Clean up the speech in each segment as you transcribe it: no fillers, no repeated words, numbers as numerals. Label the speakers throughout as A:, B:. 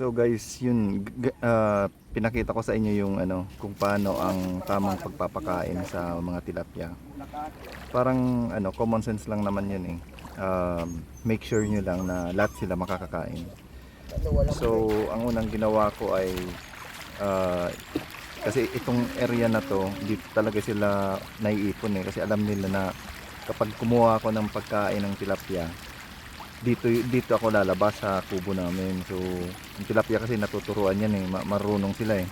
A: So guys, yun pinakita ko sa inyo yung kung paano ang tamang pagpapakain sa mga tilapia. Parang common sense lang naman yun eh. Make sure nyo lang na lahat sila makakakain. So ang unang ginawa ko ay kasi itong area na to, dito talaga sila naiipon eh, kasi alam nila na kapag kumuha ako ng pagkain ng tilapia, dito ako lalabas sa kubo namin. So yung tilapia kasi natuturuan yan eh, marunong sila eh.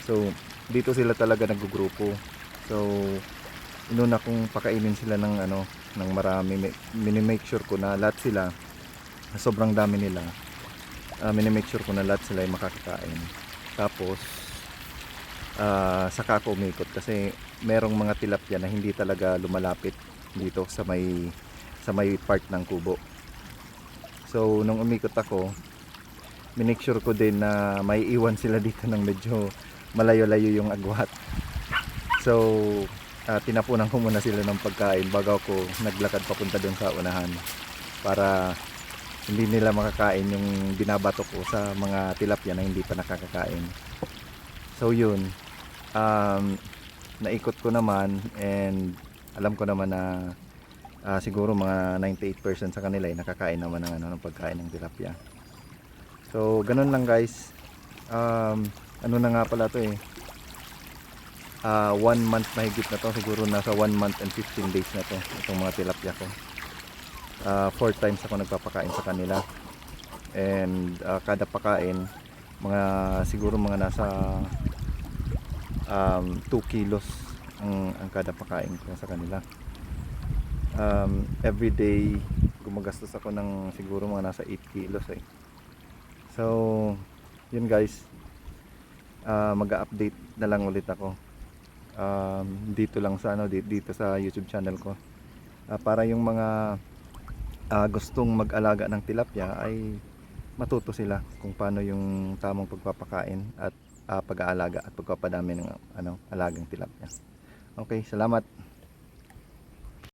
A: So dito sila talaga nagugrupo. So inuna kong pakainin sila ng marami. Minimake sure ko na lahat sila, sobrang dami nila, minimake sure ko na lahat sila ay makakakain. Tapos saka ako umikot kasi merong mga tilapia na hindi talaga lumalapit dito sa may part ng kubo. So nung umikot ako, minake sure ko din na may iwan sila dito ng medyo malayo-layo yung agwat. So tinapunan ko muna sila ng pagkain bago ako naglakad papunta doon sa unahan, para hindi nila makakain yung binabato ko sa mga tilapia na hindi pa nakakakain. So yun, naikot ko naman, and alam ko naman na siguro mga 98% sa kanila ay nakakain naman ng pagkain ng tilapia. So ganun lang guys. Ano na nga pala to eh, 1 month mahigit na to, siguro nasa 1 month and 15 days na to itong mga tilapia ko. 4 times ako nagpapakain sa kanila, and kada pakain siguro mga nasa 2 kilos ang kada pakain ko sa kanila. Every day gumagastos ako ng siguro mga nasa 8 kilos eh. So yun guys, mag-update na lang ulit ako dito lang sa dito sa YouTube channel ko, para yung mga gustong mag-alaga ng tilapia ay matuto sila kung paano yung tamang pagpapakain at pag-aalaga at pagpapadami ng alagang tilapia. Okay, salamat.